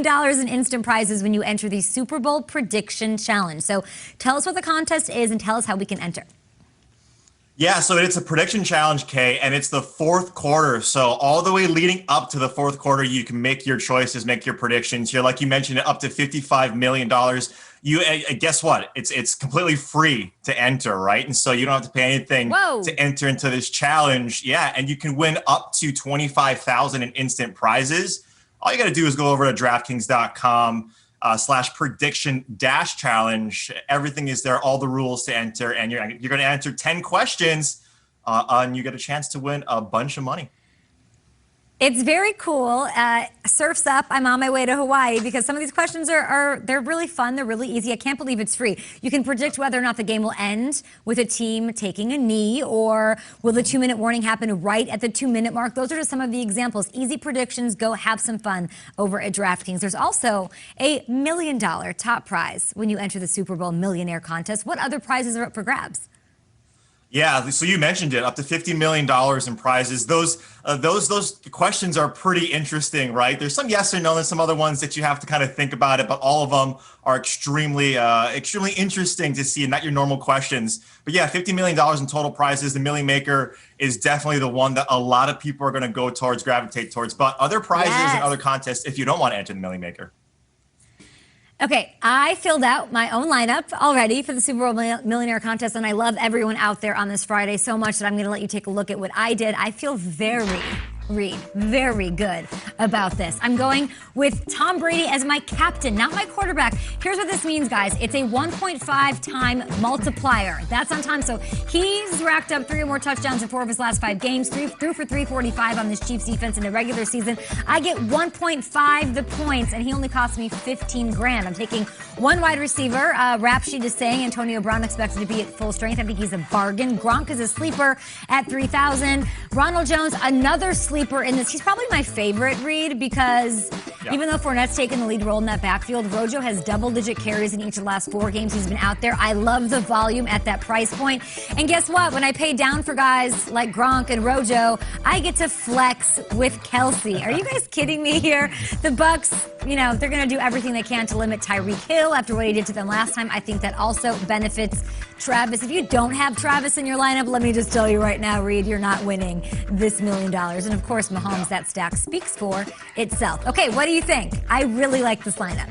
dollars in instant prizes when you enter the Super Bowl prediction challenge. So tell us what the contest is and tell us how we can enter. Yeah, so it's a prediction challenge, Kay, and it's the fourth quarter. So all the way leading up to the fourth quarter, you can make your choices, make your predictions. Here, like you mentioned, up to $55 million. Guess what? It's completely free to enter, right? And so you don't have to pay anything to enter into this challenge. Yeah, and you can win up to $25,000 in instant prizes. All you got to do is go over to DraftKings.com. /prediction-challenge. Everything is there, all the rules to enter, and you're going to answer 10 questions, and you get a chance to win a bunch of money. It's very cool. Surf's up. I'm on my way to Hawaii because some of these questions they're really fun. They're really easy. I can't believe it's free. You can predict whether or not the game will end with a team taking a knee, or will the 2-minute warning happen right at the 2-minute mark. Those are just some of the examples. Easy predictions. Go have some fun over at DraftKings. There's also a $1 million top prize when you enter the Super Bowl Millionaire Contest. What other prizes are up for grabs? Yeah, so you mentioned it, up to $50 million in prizes. Those questions are pretty interesting, right? There's some yes or no, and some other ones that you have to kind of think about it, but all of them are extremely interesting to see, and not your normal questions. But yeah, $50 million in total prizes. The Million Maker is definitely the one that a lot of people are going to go towards, gravitate towards. But other prizes and other contests if you don't want to enter the Million Maker. Okay, I filled out my own lineup already for the Super Bowl Millionaire Contest, and I love everyone out there on this Friday so much that I'm going to let you take a look at what I did. I feel very good about this. I'm going with Tom Brady as my captain, not my quarterback. Here's what this means, guys. It's a 1.5 time multiplier. That's on time. So he's racked up 3 or more touchdowns in 4 of his last 5 games, threw for 345 on this Chiefs defense in the regular season. I get 1.5 the points, and he only cost me 15 grand. I'm taking one wide receiver. Rap sheet is saying Antonio Brown expected to be at full strength. I think he's a bargain. Gronk is a sleeper at 3,000. Ronald Jones, another sleeper in this. He's probably my favorite, Reed, because even though Fournette's taken the lead role in that backfield, Rojo has double-digit carries in each of the last 4 games he's been out there. I love the volume at that price point. And guess what? When I pay down for guys like Gronk and Rojo, I get to flex with Kelsey. Are you guys kidding me here? The Bucks, they're going to do everything they can to limit Tyreek Hill after what he did to them last time. I think that also benefits Travis. If you don't have Travis in your lineup, let me just tell you right now, Reed, you're not winning this $1 million. And of course, Mahomes, that stack speaks for itself. Okay, what do you think? I really like this lineup.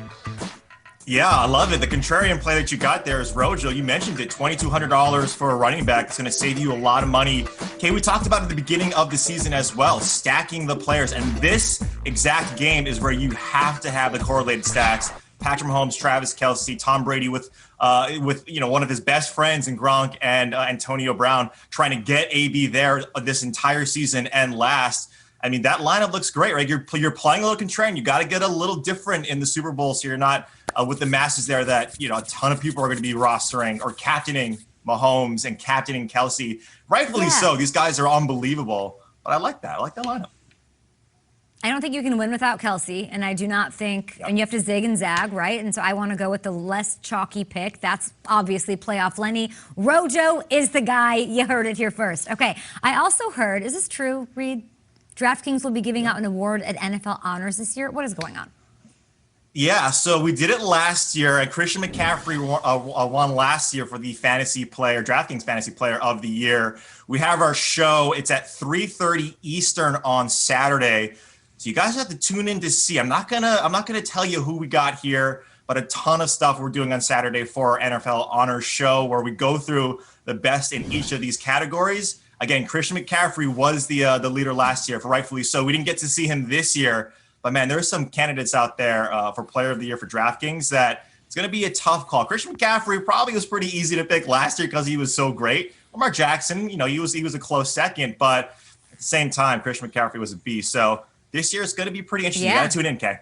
Yeah, I love it. The contrarian play that you got there is Rojo. You mentioned it, $2,200 for a running back. It's going to save you a lot of money. Okay, we talked about it at the beginning of the season as well, stacking the players. And this exact game is where you have to have the correlated stacks. Patrick Mahomes, Travis Kelce, Tom Brady with one of his best friends in Gronk and Antonio Brown, trying to get AB there this entire season and last. I mean, that lineup looks great, right? You're playing a little contrarian. You got to get a little different in the Super Bowl, so you're not with the masses there that a ton of people are going to be rostering or captaining Mahomes and captaining Kelce. Rightfully so. These guys are unbelievable. But I like that. I like that lineup. I don't think you can win without Kelce, and I do not think, and you have to zig and zag, right? And so I want to go with the less chalky pick. That's obviously playoff Lenny. Rojo is the guy. You heard it here first. Okay, I also heard, is this true, Reed? DraftKings will be giving out an award at NFL Honors this year. What is going on? Yeah, so we did it last year, and Christian McCaffrey won last year for the DraftKings Fantasy Player of the Year. We have our show. It's at 3:30 Eastern on Saturday. So you guys have to tune in to see. I'm not gonna tell you who we got here, but a ton of stuff we're doing on Saturday for our NFL Honors show, where we go through the best in each of these categories. Again, Christian McCaffrey was the leader last year, for rightfully so. We didn't get to see him this year, but man, there's some candidates out there for Player of the Year for DraftKings that it's going to be a tough call. Christian McCaffrey probably was pretty easy to pick last year because he was so great. Lamar Jackson, he was a close second, but at the same time, Christian McCaffrey was a beast. So this year it's going to be pretty interesting. You got to tune in, Kay.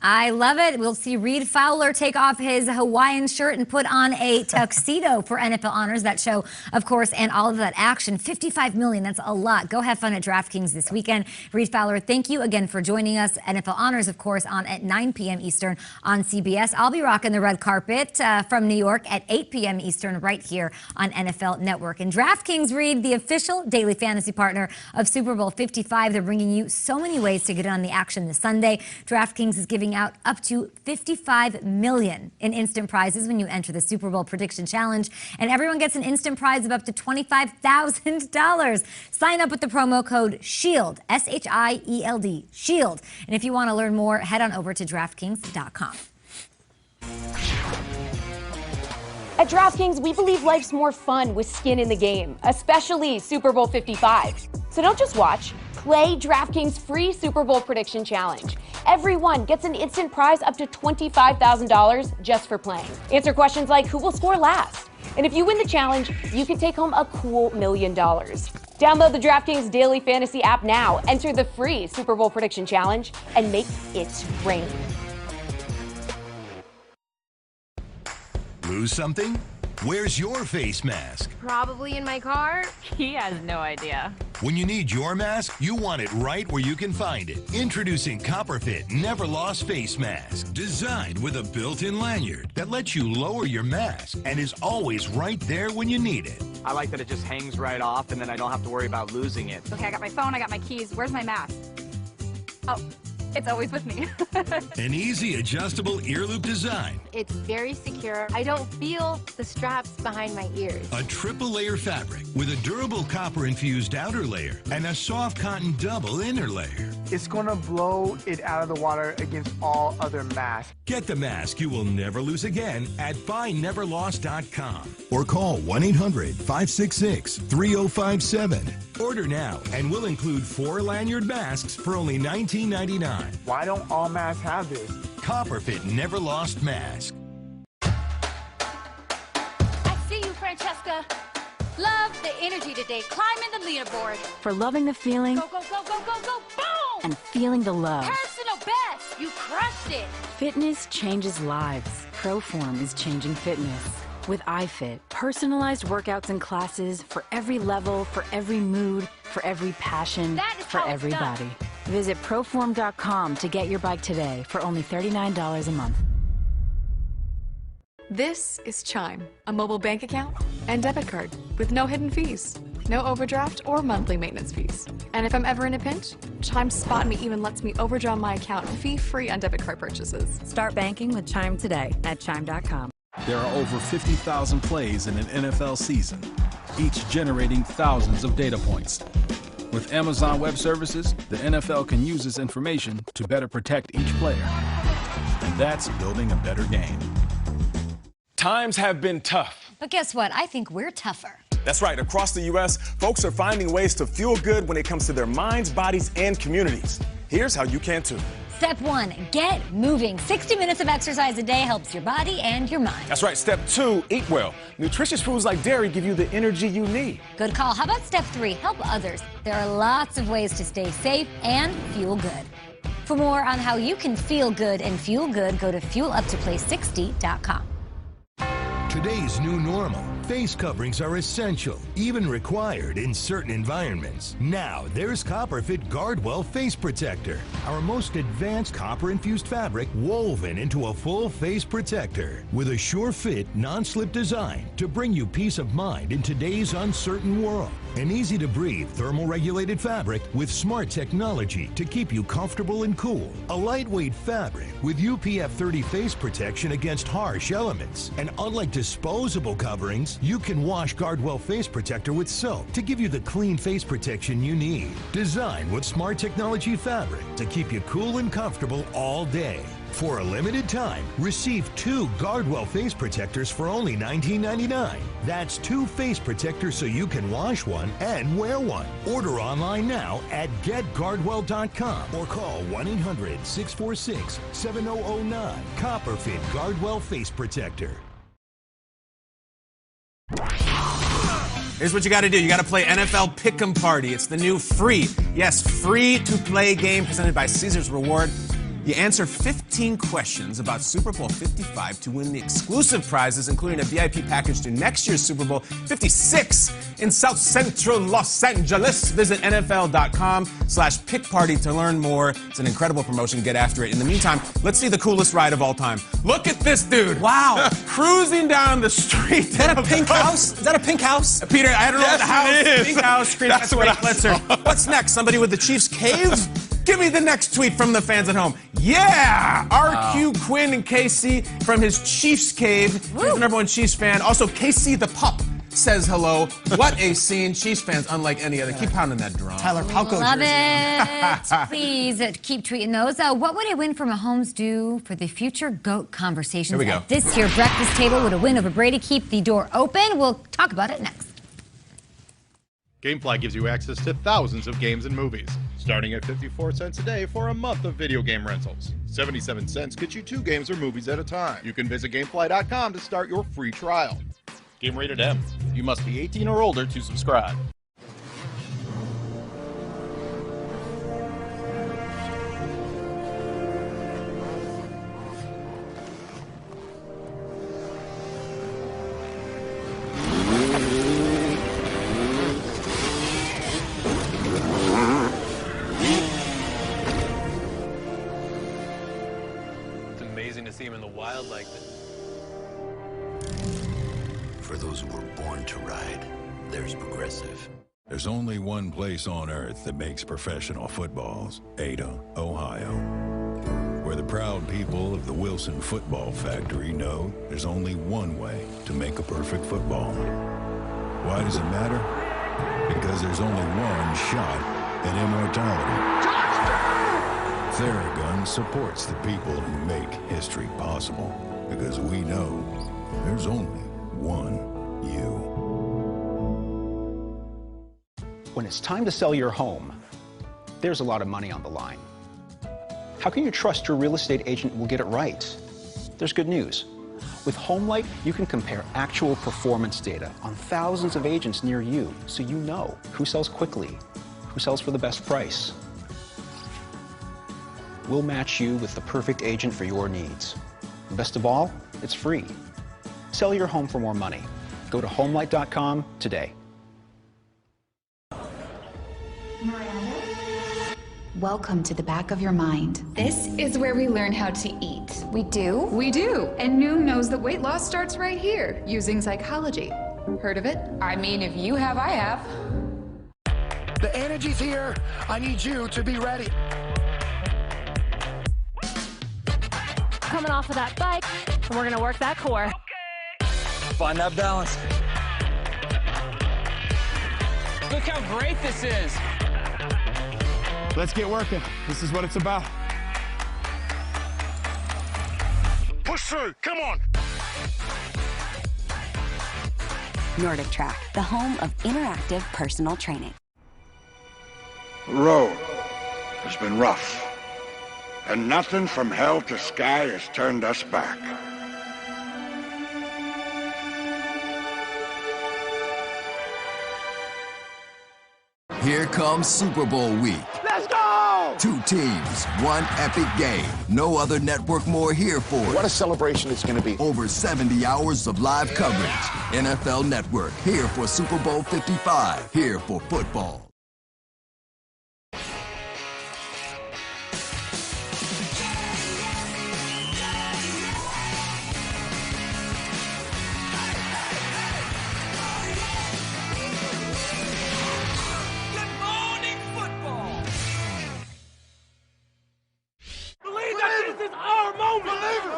I love it. We'll see Reed Fowler take off his Hawaiian shirt and put on a tuxedo for NFL Honors. That show, of course, and all of that action. $55 million, that's a lot. Go have fun at DraftKings this weekend. Reed Fowler, thank you again for joining us. NFL Honors, of course, on at 9 p.m. Eastern on CBS. I'll be rocking the red carpet from New York at 8 p.m. Eastern right here on NFL Network. And DraftKings, Reed, the official daily fantasy partner of Super Bowl 55. They're bringing you so many ways to get in on the action this Sunday. DraftKings is giving out up to $55 million in instant prizes when you enter the Super Bowl Prediction Challenge, and everyone gets an instant prize of up to $25,000. Sign up with the promo code SHIELD, SHIELD, SHIELD. And if you want to learn more, head on over to DraftKings.com. At DraftKings, we believe life's more fun with skin in the game, especially Super Bowl 55. So don't just watch. Play DraftKings free Super Bowl Prediction Challenge. Everyone gets an instant prize up to $25,000 just for playing. Answer questions like who will score last? And if you win the challenge, you can take home a cool $1 million. Download the DraftKings Daily Fantasy app now, enter the free Super Bowl Prediction Challenge, and make it rain. Lose something? Where's your face mask? Probably in my car. He has no idea. When you need your mask, you want it right where you can find it. Introducing CopperFit Never Lost Face Mask. Designed with a built-in lanyard that lets you lower your mask and is always right there when you need it. I like that it just hangs right off and then I don't have to worry about losing it. Okay, I got my phone, I got my keys. Where's my mask? Oh, it's always with me. An easy adjustable ear loop design. It's very secure. I don't feel the straps behind my ears. A triple layer fabric with a durable copper infused outer layer and a soft cotton double inner layer. It's gonna blow it out of the water against all other masks. Get the mask you will never lose again at buyneverlost.com or call 1-800-566-3057. Order now and we'll include 4 lanyard masks for only $19.99. Why don't all masks have this? CopperFit Never Lost Mask. I see you, Francesca. Love the energy today. Climbing the leaderboard. For loving the feeling Go, go, go, go, go, go. Boom! and feeling the love. Personal best. You crushed it. Fitness changes lives. Proform is changing fitness. With iFit, personalized workouts and classes for every level, for every mood, for every passion, That is for how it's everybody. done. Visit proform.com to get your bike today for only $39 a month. This is Chime, a mobile bank account and debit card with no hidden fees, no overdraft or monthly maintenance fees. And if I'm ever in a pinch, Chime Spot Me even lets me overdraw my account fee-free on debit card purchases. Start banking with Chime today at chime.com. There are over 50,000 plays in an NFL season, each generating thousands of data points. With Amazon Web Services, the NFL can use this information to better protect each player. And that's building a better game. Times have been tough. But guess what? I think we're tougher. That's right. Across the U.S., folks are finding ways to feel good when it comes to their minds, bodies, and communities. Here's how you can too. Step 1, get moving. 60 minutes of exercise a day helps your body and your mind. That's right. Step 2, eat well. Nutritious foods like dairy give you the energy you need. Good call. How about step 3, help others? There are lots of ways to stay safe and feel good. For more on how you can feel good and fuel good, go to fueluptoplay60.com. Today's new normal. Face coverings are essential, even required in certain environments. Now, there's CopperFit Guardwell Face Protector, our most advanced copper-infused fabric woven into a full face protector with a sure-fit, non-slip design to bring you peace of mind in today's uncertain world. An easy-to-breathe, thermal-regulated fabric with smart technology to keep you comfortable and cool. A lightweight fabric with UPF 30 face protection against harsh elements. And unlike disposable coverings, you can wash Guardwell Face Protector with soap to give you the clean face protection you need. Designed with smart technology fabric to keep you cool and comfortable all day. For a limited time, receive 2 Guardwell face protectors for only $19.99. That's 2 face protectors so you can wash one and wear one. Order online now at getguardwell.com or call 1-800-646-7009. CopperFit Guardwell Face Protector. Here's what you got to do. You got to play NFL Pick'em Party. It's the new free to play game presented by Caesars Reward. You answer 15 questions about Super Bowl 55 to win the exclusive prizes, including a VIP package to next year's Super Bowl 56 in South Central Los Angeles. Visit NFL.com/pickparty to learn more. It's an incredible promotion. Get after it. In the meantime, let's see the coolest ride of all time. Look at this dude. Wow. Cruising down the street. Is that a pink house? Is that a pink house? Peter, I don't know what the house it is. Pink house. That's what I Blitzer. What's next? Somebody with the Chiefs cave? Give me the next tweet from the fans at home. Yeah! RQ Quinn and KC from his Chiefs cave. He's the #1 Chiefs fan. Also, KC the pup says hello. What a scene. Chiefs fans unlike any other. Keep pounding that drum. Tyler Palco Love jersey. it. Please keep tweeting those. What would a win for Mahomes do for the future GOAT conversations? Here we go. At this year breakfast table, would a win over Brady keep the door open? We'll talk about it next. GameFly gives you access to thousands of games and movies, starting at 54 cents a day for a month of video game rentals. 77 cents gets you 2 games or movies at a time. You can visit GameFly.com to start your free trial. Game rated M. You must be 18 or older to subscribe. To see him in the wild like this. For those who were born to ride, there's Progressive. There's only one place on earth that makes professional footballs, Ada, Ohio. Where the proud people of the Wilson Football Factory know there's only one way to make a perfect football. Why does it matter? Because there's only one shot at immortality. Theragun supports the people who make history possible, because we know there's only one you. When it's time to sell your home, there's a lot of money on the line. How can you trust your real estate agent will get it right? There's good news. With HomeLight, you can compare actual performance data on thousands of agents near you, so you know who sells quickly, who sells for the best price. We'll match you with the perfect agent for your needs. And best of all, it's free. Sell your home for more money. Go to homelight.com today. Welcome to the back of your mind. This is where we learn how to eat. We do? We do. And Noom knows that weight loss starts right here, using psychology. Heard of it? I mean, if you have, I have. The energy's here. I need you to be ready. Coming off of that bike, and we're gonna work that core. Okay. Find that balance. Look how great this is. Let's get working. This is what it's about. Push through, come on. Nordic Track, the home of interactive personal training. The road has been rough. And nothing from hell to sky has turned us back. Here comes Super Bowl week. Let's go! 2 teams, 1 epic game. No other network more here for it. What a celebration it's going to be. Over 70 hours of live coverage. NFL Network, here for Super Bowl 55. Here for football.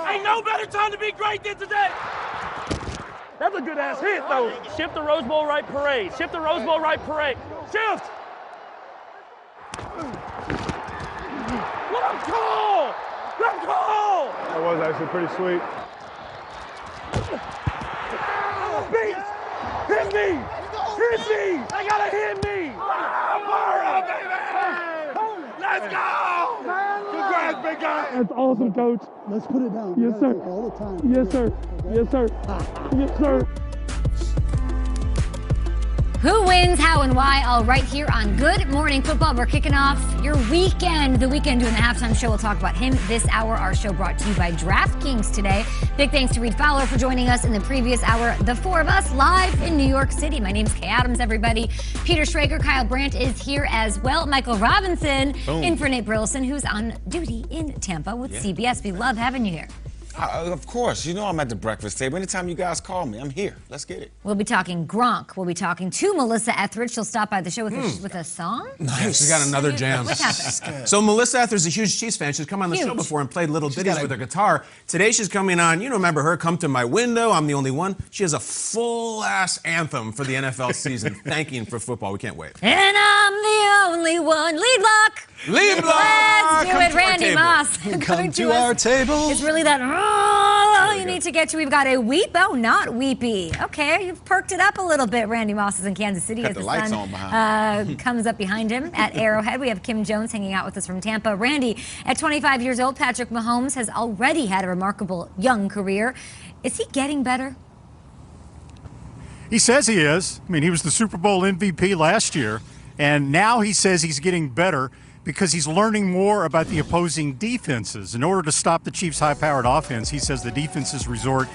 Ain't no better time to be great than today. That's a good ass hit, though. Shift the Rose Bowl right parade. Shift the Rose Bowl right parade. Shift. Let him call. Let him call. That was actually pretty sweet. Beats. Hit me. Hit me. They gotta hit me. Let's go. Congrats, big guy. That's awesome, Coach. Let's put it down. Yes, sir. All the time. Yes, sir. Yes, sir. Yes, sir. Who wins, how, and why, all right here on Good Morning Football. We're kicking off your weekend. The Weekend doing the halftime show. We'll talk about him this hour. Our show brought to you by DraftKings today. Big thanks to Reed Fowler for joining us in the previous hour. The four of us live in New York City. My name's Kay Adams, everybody. Peter Schrager, Kyle Brandt is here as well. Michael Robinson in for Nate Burleson, who's on duty in Tampa with CBS. We love having you here. Of course. You know I'm at the breakfast table. Anytime you guys call me, I'm here. Let's get it. We'll be talking Gronk. We'll be talking to Melissa Etheridge. She'll stop by the show with a song. Nice. She's got another jam. What happened? So Melissa Etheridge's a huge Chiefs fan. She's come on the show before and played little ditties with her guitar. Today she's coming on, you remember her, Come to My Window, I'm the Only One. She has a full-ass anthem for the NFL season, thanking for football. We can't wait. And I'm the only one. Lead block. Lead block. Let's do it. Randy Moss. Come to our table. It's really that you need to get to. We've got a weep. Oh, not weepy. Okay, you've perked it up a little bit. Randy Moss is in Kansas City as the sun comes up behind him at Arrowhead. We have Kim Jones hanging out with us from Tampa. Randy, at 25 years old, Patrick Mahomes has already had a remarkable young career. Is he getting better? He says he is. I mean, he was the Super Bowl MVP last year, and now he says he's getting better because he's learning more about the opposing defenses. In order to stop the Chiefs' high-powered offense, he says the defenses resort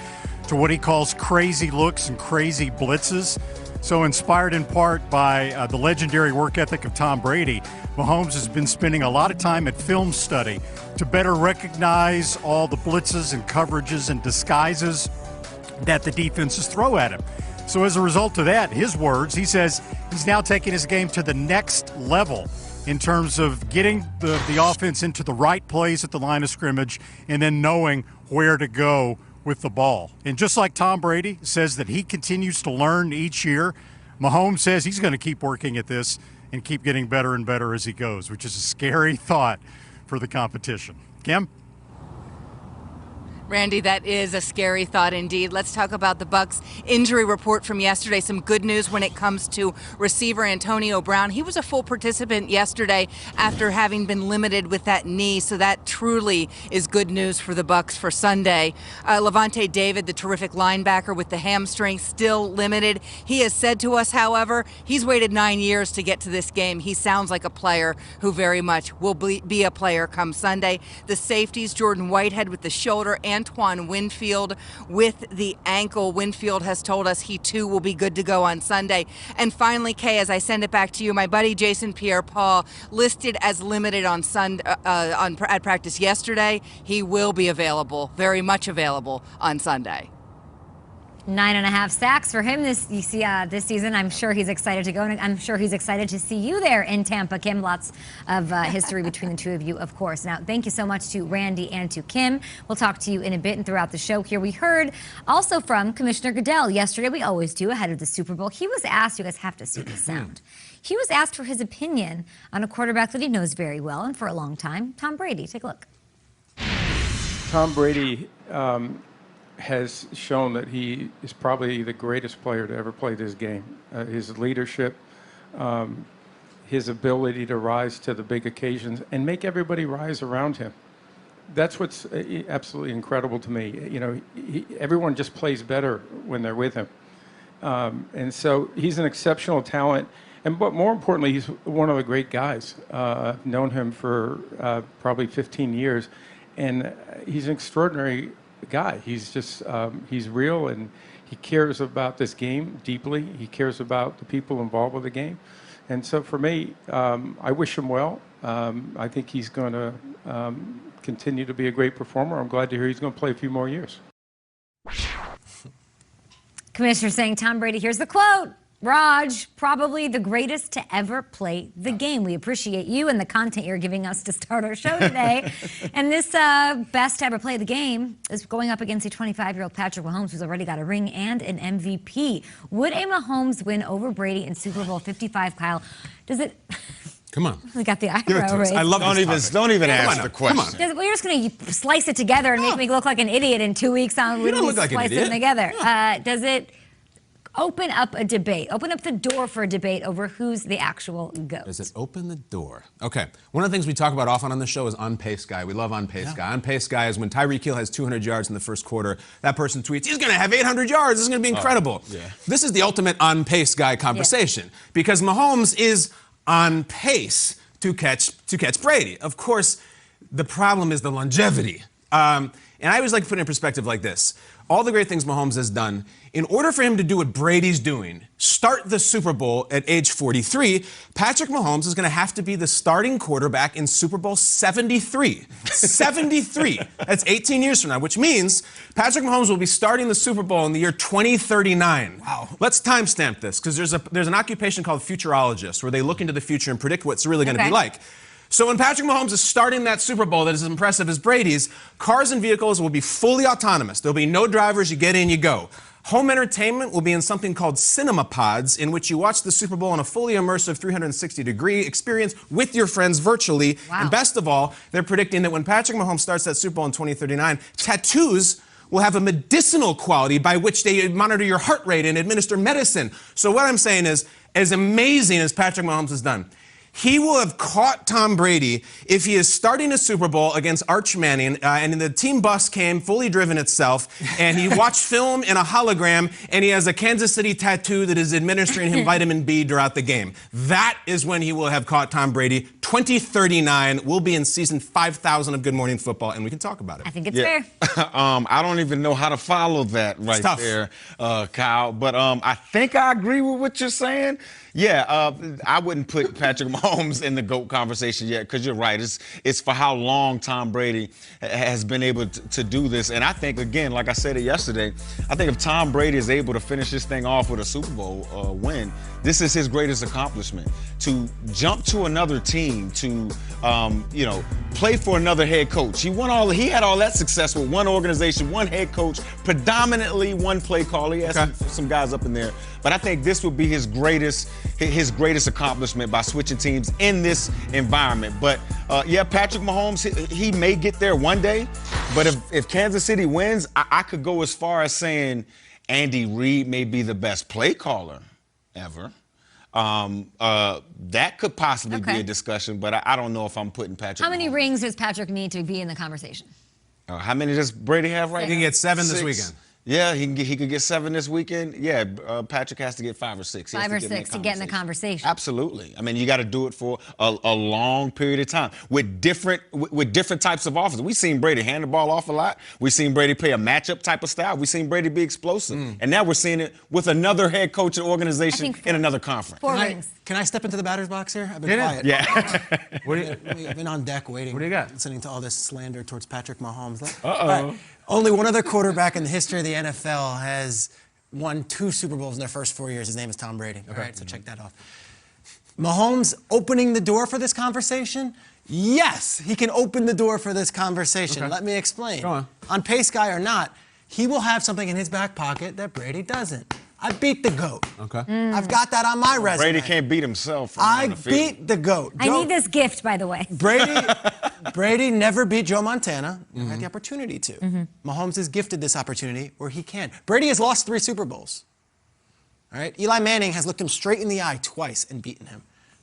to what he calls crazy looks and crazy blitzes. So inspired in part by the legendary work ethic of Tom Brady, Mahomes has been spending a lot of time at film study to better recognize all the blitzes and coverages and disguises that the defenses throw at him. So as a result of that, his words, he says he's now taking his game to the next level in terms of getting the offense into the right plays at the line of scrimmage and then knowing where to go with the ball. And just like Tom Brady says that he continues to learn each year, Mahomes says he's going to keep working at this and keep getting better and better as he goes, which is a scary thought for the competition. Kim? Randy, that is a scary thought indeed. Let's talk about the Bucs injury report from yesterday. Some good news when it comes to receiver Antonio Brown. He was a full participant yesterday after having been limited with that knee, so that truly is good news for the Bucs for Sunday. Levante David, the terrific linebacker with the hamstring, still limited. He has said to us, however, he's waited 9 years to get to this game. He sounds like a player who very much will be a player come Sunday. The safeties, Jordan Whitehead with the shoulder, Antoine Winfield with the ankle. Winfield has told us he too will be good to go on Sunday. And finally, Kay, as I send it back to you, my buddy Jason Pierre-Paul listed as limited on at practice yesterday. He will be available, very much available on Sunday. 9.5 sacks for him this season. I'm sure he's excited to go, and I'm sure he's excited to see you there in Tampa, Kim. Lots of history between the two of you, of course. Now, thank you so much to Randy and to Kim. We'll talk to you in a bit and throughout the show here. We heard also from Commissioner Goodell yesterday. We always do ahead of the Super Bowl. He was asked, you guys have to see the sound. He was asked for his opinion on a quarterback that he knows very well and for a long time, Tom Brady. Take a look. Tom Brady has shown that he is probably the greatest player to ever play this game. His leadership, his ability to rise to the big occasions and make everybody rise around him. That's what's absolutely incredible to me. You know, everyone just plays better when they're with him. And so he's an exceptional talent. But more importantly, he's one of the great guys. I've known him for probably 15 years. And he's an extraordinary guy. He's just, he's real, and he cares about this game deeply. He cares about the people involved with the game. And so for me, I wish him well. I think he's going to continue to be a great performer. I'm glad to hear he's going to play a few more years. Commissioner saying Tom Brady, here's the quote. Raj, probably the greatest to ever play the game. We appreciate you and the content you're giving us to start our show today. And this best to ever play the game is going up against a 25-year-old Patrick Mahomes, who's already got a ring and an MVP. Would a Mahomes win over Brady in Super Bowl 55, Kyle? Does it... Come on. We got the eyebrow raised. I love don't even ask the question. Well, you're just going to slice it together and make me look like an idiot in 2 weeks. You don't look like an idiot. Slice them together. Does it... open up a debate, open up the door for a debate over who's the actual GOAT. Does it open the door? Okay. One of the things we talk about often on the show is on-pace guy. We love on-pace guy. On-pace guy is when Tyreek Hill has 200 yards in the first quarter, that person tweets, he's going to have 800 yards. This is going to be incredible. This is the ultimate on-pace guy conversation because Mahomes is on pace to catch Brady. Of course, the problem is the longevity. And I always like to put it in perspective like this. All the great things Mahomes has done, in order for him to do what Brady's doing, start the Super Bowl at age 43, Patrick Mahomes is going to have to be the starting quarterback in Super Bowl 73. 73. That's 18 years from now, which means Patrick Mahomes will be starting the Super Bowl in the year 2039. Wow. Let's timestamp this, because there's an occupation called futurologist, where they look into the future and predict what's really going to be like. So when Patrick Mahomes is starting that Super Bowl that is as impressive as Brady's, cars and vehicles will be fully autonomous. There'll be no drivers. You get in, you go. Home entertainment will be in something called cinema pods, in which you watch the Super Bowl in a fully immersive 360-degree experience with your friends virtually. Wow. And best of all, they're predicting that when Patrick Mahomes starts that Super Bowl in 2039, tattoos will have a medicinal quality by which they monitor your heart rate and administer medicine. So what I'm saying is, as amazing as Patrick Mahomes has done, he will have caught Tom Brady if he is starting a Super Bowl against Arch Manning, and the team bus came fully driven itself, and he watched film in a hologram, and he has a Kansas City tattoo that is administering him vitamin B throughout the game. That is when he will have caught Tom Brady. 2039 will be in season 5,000 of Good Morning Football, and we can talk about it. I think it's fair. I don't even know how to follow that right there, Kyle. But I think I agree with what you're saying. Yeah, I wouldn't put Patrick Mahomes in the GOAT conversation yet, because you're right. It's for how long Tom Brady has been able to do this. And I think, again, like I said it yesterday, I think if Tom Brady is able to finish this thing off with a Super Bowl win, this is his greatest accomplishment. To jump to another team, to play for another head coach. He had all that success with one organization, one head coach, predominantly one play caller. He had some guys up in there. But I think this would be his greatest accomplishment by switching teams in this environment. But yeah, Patrick Mahomes, he may get there one day. But if Kansas City wins, I could go as far as saying Andy Reid may be the best play caller ever. That could possibly be a discussion, but I don't know if I'm putting Patrick. How many rings does Patrick need to be in the conversation? How many does Brady have right now? He can get 7 this weekend. Yeah, he could get 7 this weekend. Yeah, Patrick has to get 5 or 6. 5 or 6 to get in the conversation. Absolutely. I mean, you got to do it for a long period of time with different types of offenses. We've seen Brady hand the ball off a lot. We've seen Brady play a matchup type of style. We've seen Brady be explosive. And now we're seeing it with another head coach and organization in another conference. 4 rings. Can I step into the batter's box here? I've been quiet. Yeah. We've been on deck waiting. What do you got? Listening to all this slander towards Patrick Mahomes. Uh-oh. Right. Only one other quarterback in the history of the NFL has won 2 Super Bowls in their first 4 years. His name is Tom Brady. All right, so check that off. Mahomes opening the door for this conversation? Yes, he can open the door for this conversation. Let me explain. Go On pace guy or not, he will have something in his back pocket that Brady doesn't. I beat the GOAT. I've got that on my resume. Brady can't beat himself. I beat the GOAT. I need this gift, by the way. Brady never beat Joe Montana. Never had the opportunity to. Mahomes is gifted this opportunity where he can. Brady has lost 3 Super Bowls. All right. Eli Manning has looked him straight in the eye twice and beaten him.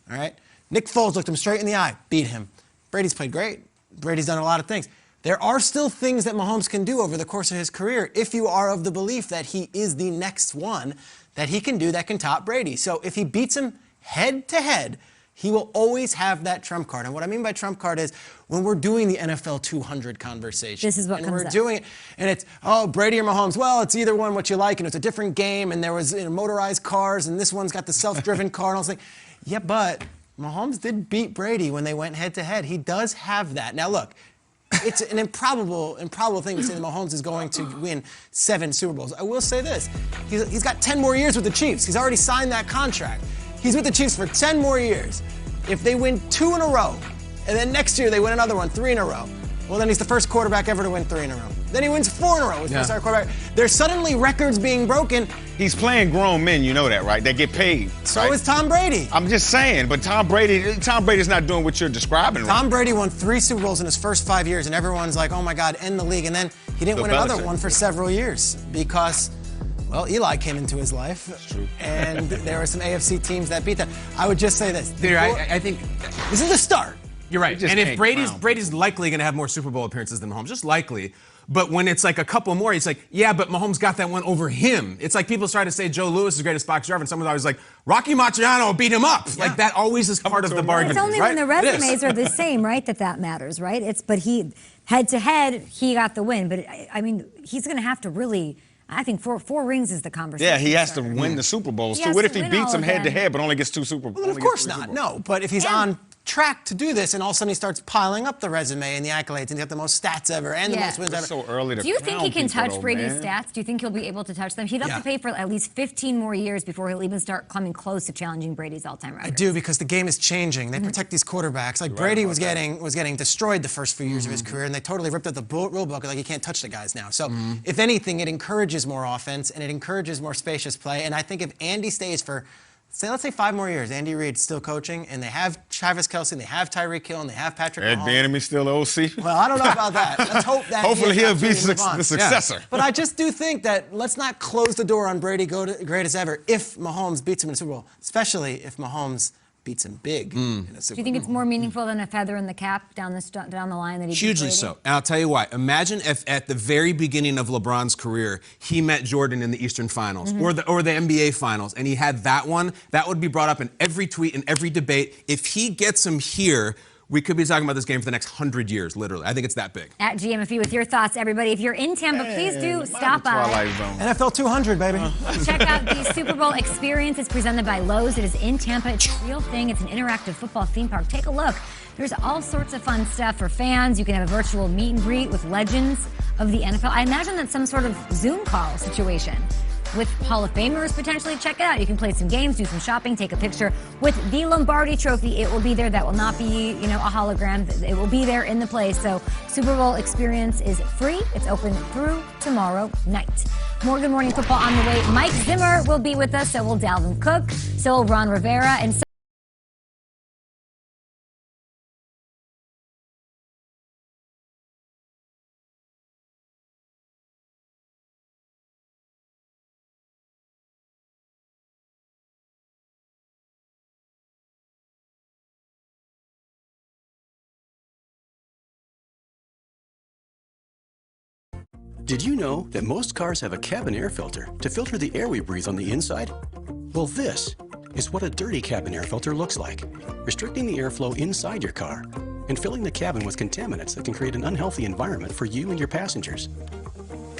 All right. Nick Foles looked him straight in the eye, beat him. Brady's played great. Brady's done a lot of things. There are still things that Mahomes can do over the course of his career if you are of the belief that he is the next one that he can do that can top Brady. So if he beats him head to head, he will always have that trump card. And what I mean by trump card is when we're doing the NFL 200 conversation. This is what and comes we're up. doing it, and it's, oh, Brady or Mahomes. Well, it's either one what you like, and it's a different game, and there was motorized cars, and this one's got the self-driven car. And I was like, yeah, but Mahomes did beat Brady when they went head to head. He does have that. Now, look. It's an improbable thing to say that Mahomes is going to win 7 Super Bowls. I will say this. He's got 10 more years with the Chiefs. He's already signed that contract. He's with the Chiefs for 10 more years. If they win 2 in a row, and then next year they win another one, 3 in a row, well, then he's the first quarterback ever to win 3 in a row. Then he wins 4 in a row with first-time quarterback. There's suddenly records being broken. He's playing grown men, you know that, right? They get paid. So is Tom Brady. I'm just saying, but Tom Brady's not doing what you're describing. Tom Brady won 3 Super Bowls in his first 5 years, and everyone's like, oh my God, end the league. And then he didn't win another one for several years because, Well, Eli came into his life. That's true. And there were some AFC teams that beat them. I would just say this. I think this is the start. You're right. And if Brady's likely going to have more Super Bowl appearances than Mahomes, just likely. But when it's like a couple more, it's like, yeah, but Mahomes got that one over him. It's like people try to say Joe Louis is the greatest boxer ever, and someone's always like, Rocky Marciano beat him up. Yeah. Like that always is part of the bargain. It's only when the resumes are the same, right, that matters, right? But he, head to head, he got the win. But I mean, he's going to have to really. I think four rings is the conversation. Yeah, he has to win the Super Bowls. So what if he beats him head to head but only gets 2 Super Bowls? Well, of course not. No, but if he's on track to do this, and all of a sudden he starts piling up the resume and the accolades, and he's got the most stats ever and the most wins ever. So early to Do you think he can touch Brady's stats? Do you think he'll be able to touch them? He'd have to pay for at least 15 more years before he'll even start coming close to challenging Brady's all-time record. I do, because the game is changing. They protect these quarterbacks. Like Brady was getting destroyed the first few years of his career, and they totally ripped up the rule book. Like, you can't touch the guys now. So if anything, it encourages more offense and it encourages more spacious play. And I think if Andy stays for, let's say 5 more years, Andy Reid's still coaching, and they have Travis Kelce, and they have Tyreek Hill, and they have Patrick Mahomes. Ed Bannerman still the OC? Well, I don't know about that. Let's hope that hopefully he'll be the successor. But I just do think that let's not close the door on Brady greatest ever if Mahomes beats him in the Super Bowl, especially if Mahomes beats him big in a Super Bowl. Do you think it's more meaningful than a feather in the cap down the line that he hugely so. And I'll tell you why. Imagine if at the very beginning of LeBron's career he met Jordan in the Eastern Finals or the NBA Finals, and he had that one. That would be brought up in every tweet and every debate. If he gets him here, we could be talking about this game for the next 100 years, literally. I think it's that big. At GMFE with your thoughts, everybody. If you're in Tampa, please do stop by. NFL 200, baby. Check out the Super Bowl experience. It's presented by Lowe's. It is in Tampa. It's a real thing. It's an interactive football theme park. Take a look. There's all sorts of fun stuff for fans. You can have a virtual meet and greet with legends of the NFL. I imagine that's some sort of Zoom call situation with Hall of Famers potentially. Check it out. You can play some games, do some shopping, take a picture with the Lombardi Trophy. It will be there. That will not be, a hologram. It will be there in the place. So Super Bowl experience is free. It's open through tomorrow night. More Good Morning Football on the way. Mike Zimmer will be with us. So will Dalvin Cook. So will Ron Rivera. And Did you know that most cars have a cabin air filter to filter the air we breathe on the inside? Well, this is what a dirty cabin air filter looks like, restricting the airflow inside your car and filling the cabin with contaminants that can create an unhealthy environment for you and your passengers.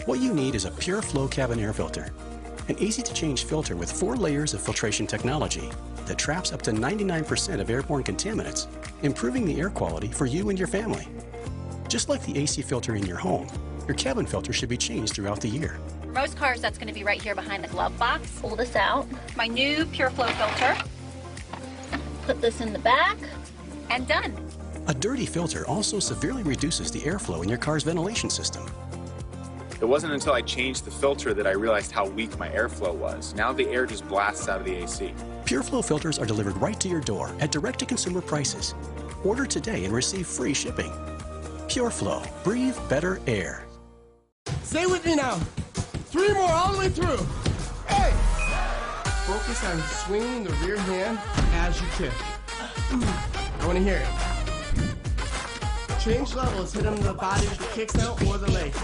What you need is a Pure Flow cabin air filter, an easy-to-change filter with 4 layers of filtration technology that traps up to 99% of airborne contaminants, improving the air quality for you and your family. Just like the AC filter in your home, your cabin filter should be changed throughout the year. For most cars, that's going to be right here behind the glove box. Pull this out. My new Pure Flow filter. Put this in the back, and done. A dirty filter also severely reduces the airflow in your car's ventilation system. It wasn't until I changed the filter that I realized how weak my airflow was. Now the air just blasts out of the AC. Pure Flow filters are delivered right to your door at direct-to-consumer prices. Order today and receive free shipping. Pure Flow. Breathe better air. Stay with me now. 3 more all the way through. Hey! Focus on swinging the rear hand as you kick. I want to hear it. Change levels. Hit them in the body with the kicks now or the leg.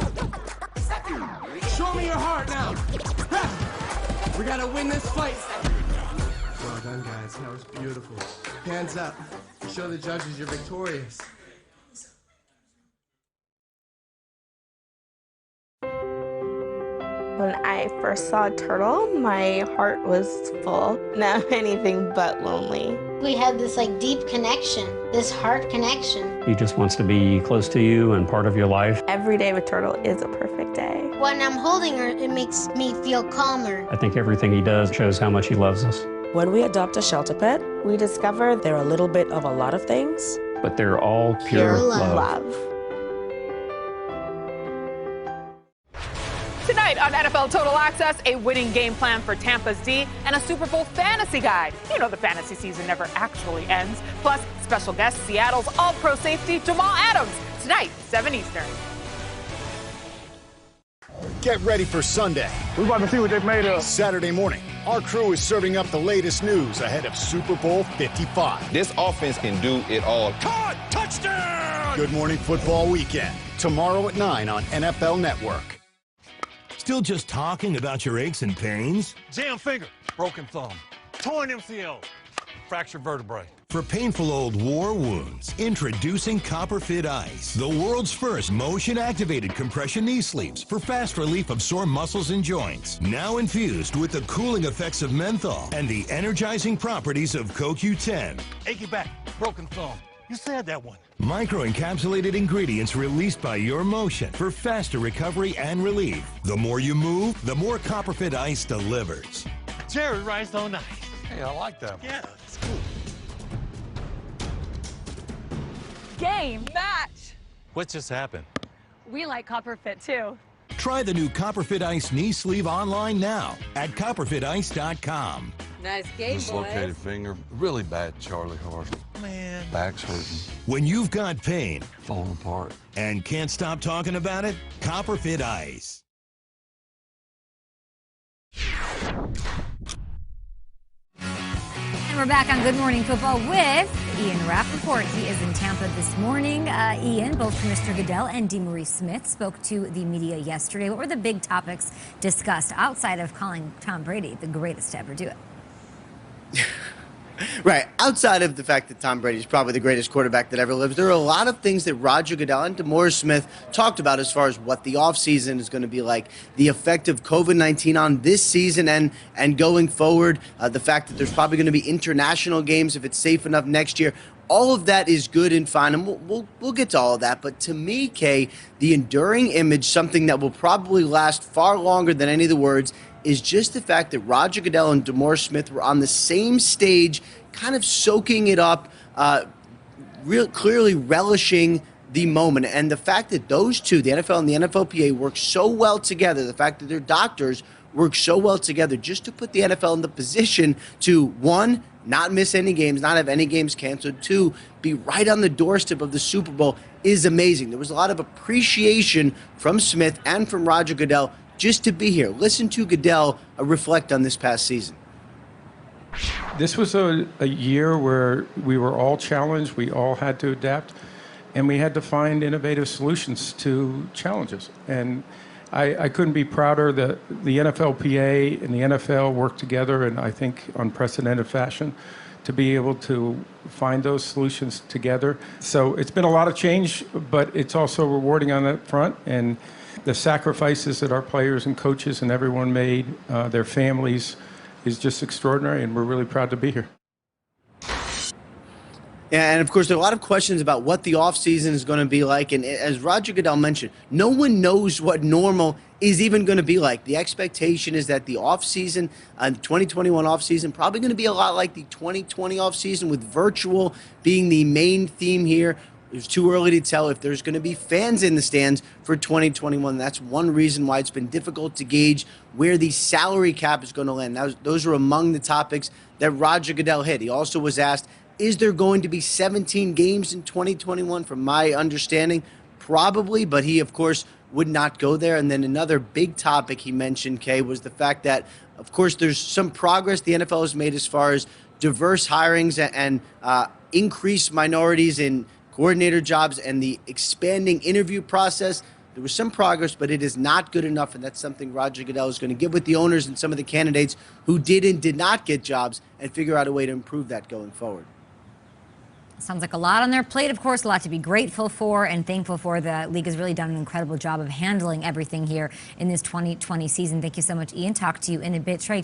Show me your heart now. We got to win this fight. Well done, guys. That was beautiful. Hands up. Show the judges you're victorious. When I first saw Turtle, my heart was full. Now I'm anything but lonely. We had this deep connection, this heart connection. He just wants to be close to you and part of your life. Every day with Turtle is a perfect day. When I'm holding her, it makes me feel calmer. I think everything he does shows how much he loves us. When we adopt a shelter pet, we discover they're a little bit of a lot of things. But they're all pure love. Tonight on NFL Total Access, a winning game plan for Tampa's D and a Super Bowl fantasy guide. You know the fantasy season never actually ends. Plus, special guest Seattle's all-pro safety Jamal Adams. Tonight, 7 Eastern. Get ready for Sunday. We're about to see what they made of. Saturday morning, our crew is serving up the latest news ahead of Super Bowl 55. This offense can do it all. Caught! Touchdown! Good Morning Football Weekend. Tomorrow at 9 on NFL Network. Still just talking about your aches and pains? Jammed finger, broken thumb, torn MCL, fractured vertebrae. For painful old war wounds, introducing CopperFit Ice, the world's first motion-activated compression knee sleeves for fast relief of sore muscles and joints. Now infused with the cooling effects of menthol and the energizing properties of CoQ10. Achy back, broken thumb. You said that one. Microencapsulated ingredients released by your motion for faster recovery and relief. The more you move, the more CopperFit Ice delivers. Jerry rides on ice. Hey, I like that one. Yeah, that's cool. Game, match. What just happened? We like CopperFit too. Try the new CopperFit Ice knee sleeve online now at copperfitice.com. Nice game, Dislocated finger, really bad, Charlie Hart. Man. Back's hurting. When you've got pain, falling apart, and can't stop talking about it, CopperFit Ice. And we're back on Good Morning Football with Ian Rappaport. He is in Tampa this morning. Ian, both Commissioner Goodell and DeMaurice Smith spoke to the media yesterday. What were the big topics discussed outside of calling Tom Brady the greatest to ever do it? Right. Outside of the fact that Tom Brady is probably the greatest quarterback that ever lived, there are a lot of things that Roger Goodell and DeMaurice Smith talked about as far as what the offseason is going to be like, the effect of COVID-19 on this season and going forward, the fact that there's probably going to be international games if it's safe enough next year. All of that is good and fine, and we'll get to all of that. But to me, Kay, the enduring image, something that will probably last far longer than any of the words, is just the fact that Roger Goodell and DeMaurice Smith were on the same stage, kind of soaking it up, clearly relishing the moment. And the fact that those two, the NFL and the NFLPA, work so well together, the fact that their doctors work so well together just to put the NFL in the position to, one, not miss any games, not have any games canceled, two, be right on the doorstep of the Super Bowl is amazing. There was a lot of appreciation from Smith and from Roger Goodell just to be here. Listen to Goodell reflect on this past season. This was a year where we were all challenged, we all had to adapt, and we had to find innovative solutions to challenges. And I couldn't be prouder that the NFLPA and the NFL worked together in, I think, unprecedented fashion to be able to find those solutions together. So it's been a lot of change, but it's also rewarding on that front. And the sacrifices that our players and coaches and everyone made, their families, is just extraordinary, and we're really proud to be here. Yeah, and of course, there are a lot of questions about what the offseason is going to be like. And as Roger Goodell mentioned, no one knows what normal is even going to be like. The expectation is that the offseason, the 2021 offseason, probably going to be a lot like the 2020 offseason, with virtual being the main theme here. It's too early to tell if there's going to be fans in the stands for 2021. That's one reason why it's been difficult to gauge where the salary cap is going to land. Those are among the topics that Roger Goodell hit. He also was asked, is there going to be 17 games in 2021? From my understanding, probably, but he, of course, would not go there. And then another big topic he mentioned, Kay, was the fact that, of course, there's some progress the NFL has made as far as diverse hirings and increased minorities in coordinator jobs and the expanding interview process. There was some progress, but it is not good enough, and that's something Roger Goodell is going to get with the owners and some of the candidates who did and did not get jobs and figure out a way to improve that going forward. Sounds like a lot on their plate, of course, a lot to be grateful for and thankful for. The league has really done an incredible job of handling everything here in this 2020 season. Thank you so much, Ian. Talk to you in a bit. Trey,